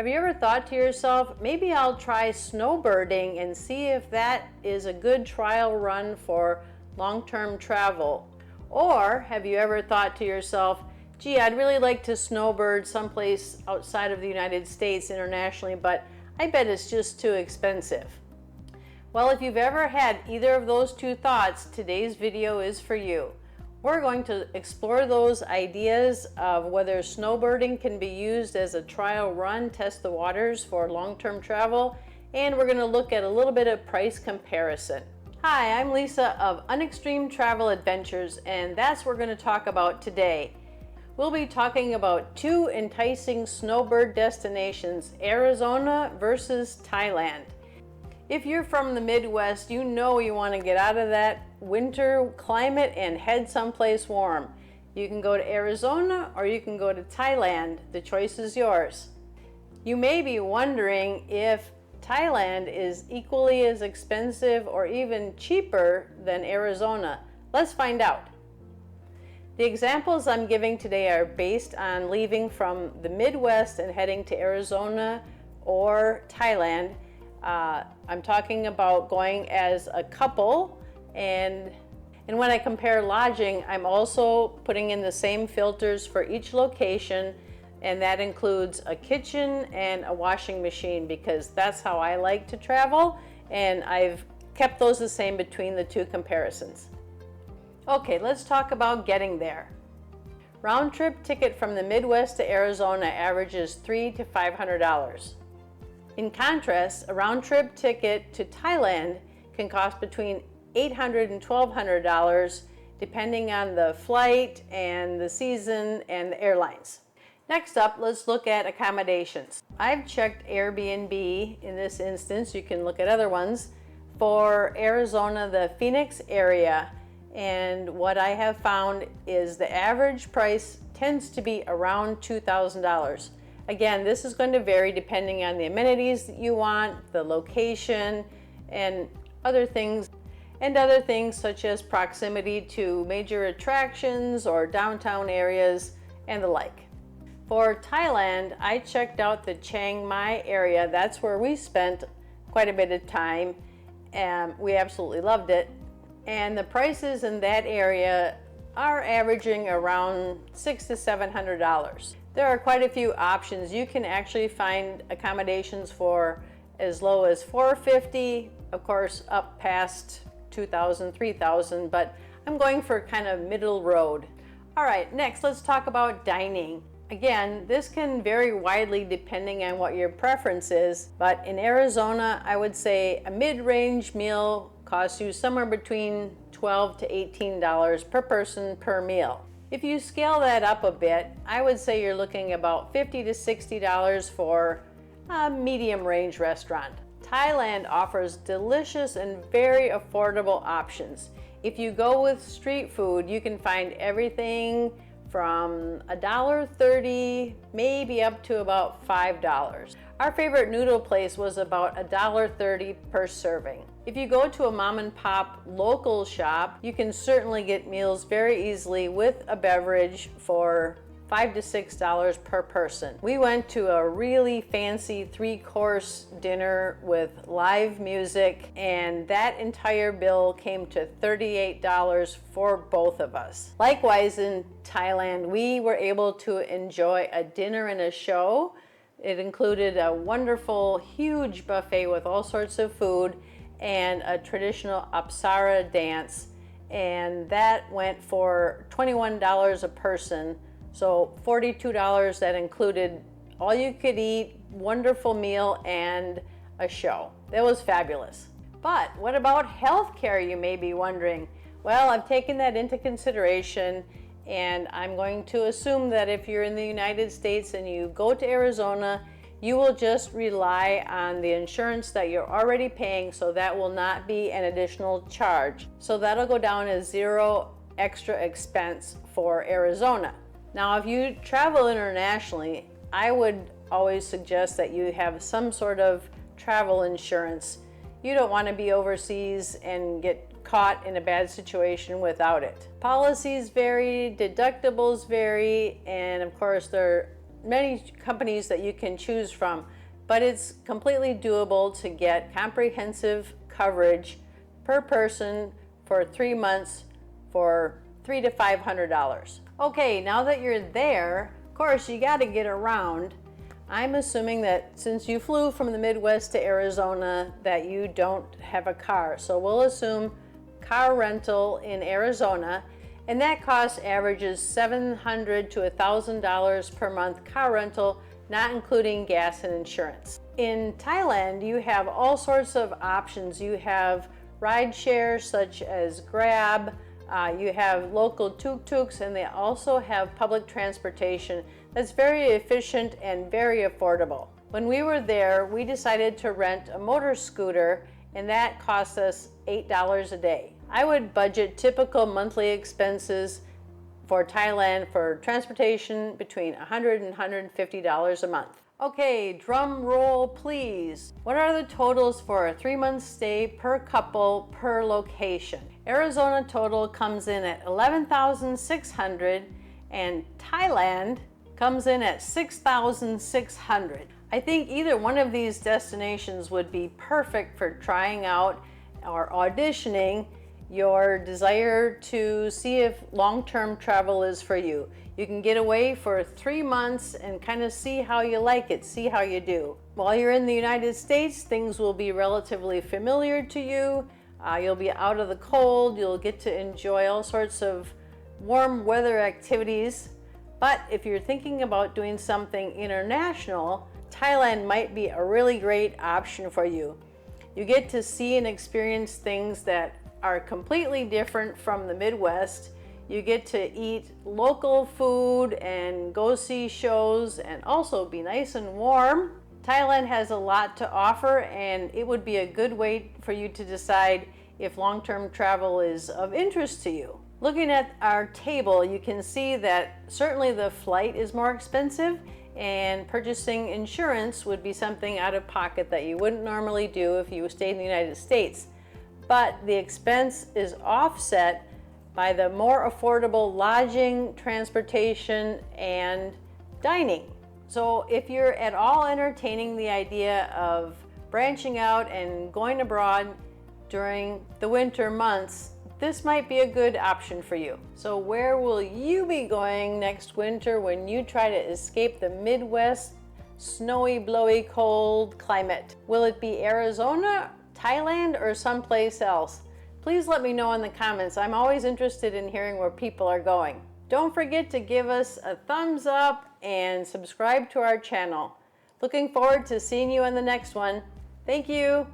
Have you ever thought to yourself, maybe I'll try snowbirding and see if that is a good trial run for long-term travel? Or have you ever thought to yourself, gee, I'd really like to snowbird someplace outside of the United States internationally, but I bet it's just too expensive? Well, if you've ever had either of those two thoughts, today's video is for you. We're going to explore those ideas of whether snowbirding can be used as a trial run, test the waters for long-term travel, and we're going to look at a little bit of price comparison. Hi, I'm Lisa of Unextreme Travel Adventures, and that's what we're going to talk about today. We'll be talking about two enticing snowbird destinations, Arizona versus Thailand. If you're from the Midwest, you know you want to get out of that winter climate and head someplace warm. You can go to Arizona or you can go to Thailand. The choice is yours. You may be wondering if Thailand is equally as expensive or even cheaper than Arizona. Let's find out. The examples I'm giving today are based on leaving from the Midwest and heading to Arizona or Thailand. I'm talking about going as a couple, and when I compare lodging, I'm also putting in the same filters for each location, and that includes a kitchen and a washing machine because that's how I like to travel, and I've kept those the same between the two comparisons. Okay, let's talk about getting there. Round trip ticket from the Midwest to Arizona averages $300 to $500. In contrast, a round-trip ticket to Thailand can cost between $800 and $1,200 depending on the flight and the season and the airlines. Next up, let's look at accommodations. I've checked Airbnb in this instance, you can look at other ones, for Arizona, the Phoenix area, and what I have found is the average price tends to be around $2,000. Again, this is going to vary depending on the amenities that you want, the location, and other things such as proximity to major attractions or downtown areas and the like. For Thailand, I checked out the Chiang Mai area. That's where we spent quite a bit of time, and we absolutely loved it. And the prices in that area are averaging around $600 to $700. There are quite a few options. You can actually find accommodations for as low as $450, of course up past $2,000, $3,000, but I'm going for kind of middle road. All right, next let's talk about dining. Again, this can vary widely depending on what your preference is, but in Arizona, I would say a mid-range meal costs you somewhere between $12 to $18 per person per meal. If you scale that up a bit, I would say you're looking about $50 to $60 for a medium range restaurant. Thailand offers delicious and very affordable options. If you go with street food, you can find everything from $1.30 maybe up to about $5. Our favorite noodle place was about $1.30 per serving. If you go to a mom and pop local shop, you can certainly get meals very easily with a beverage for $5 to $6 per person. We went to a really fancy 3-course dinner with live music, and that entire bill came to $38 for both of us. Likewise, in Thailand, we were able to enjoy a dinner and a show. It included a wonderful, huge buffet with all sorts of food and a traditional apsara dance, and that went for $21 a person, so $42. That included all you could eat, wonderful meal, and a show. That was fabulous. But what about healthcare, you may be wondering? Well, I've taken that into consideration, and I'm going to assume that if you're in the United States and you go to Arizona, you will just rely on the insurance that you're already paying, so that will not be an additional charge. So that'll go down as zero extra expense for Arizona. Now, if you travel internationally, I would always suggest that you have some sort of travel insurance. You don't want to be overseas and get caught in a bad situation without it. Policies vary, deductibles vary, and of course they're many companies that you can choose from, but it's completely doable to get comprehensive coverage per person for 3 months for $300 to $500. Okay, now that you're there, of course you got to get around. I'm assuming that since you flew from the Midwest to Arizona that you don't have a car. So we'll assume car rental in Arizona, and that cost averages $700 to $1,000 per month car rental, not including gas and insurance. In Thailand, you have all sorts of options. You have rideshare such as Grab, you have local tuk-tuks, and they also have public transportation that's very efficient and very affordable. When we were there, we decided to rent a motor scooter, and that cost us $8 a day. I would budget typical monthly expenses for Thailand for transportation between $100 and $150 a month. Okay, drum roll please. What are the totals for a 3-month stay per couple per location? Arizona total comes in at $11,600 and Thailand comes in at $6,600. I think either one of these destinations would be perfect for trying out or auditioning your desire to see if long-term travel is for you. You can get away for 3 months and kind of see how you like it, see how you do. While you're in the United States, things will be relatively familiar to you. You'll be out of the cold, you'll get to enjoy all sorts of warm weather activities. But if you're thinking about doing something international, Thailand might be a really great option for you. You get to see and experience things that are completely different from the Midwest. You get to eat local food and go see shows and also be nice and warm. Thailand has a lot to offer, and it would be a good way for you to decide if long-term travel is of interest to you. Looking at our table, you can see that certainly the flight is more expensive, and purchasing insurance would be something out of pocket that you wouldn't normally do if you stayed in the United States. But the expense is offset by the more affordable lodging, transportation, and dining. So if you're at all entertaining the idea of branching out and going abroad during the winter months, this might be a good option for you. So where will you be going next winter when you try to escape the Midwest snowy, blowy, cold climate? Will it be Arizona, Thailand, or someplace else? Please let me know in the comments. I'm always interested in hearing where people are going. Don't forget to give us a thumbs up and subscribe to our channel. Looking forward to seeing you in the next one. Thank you.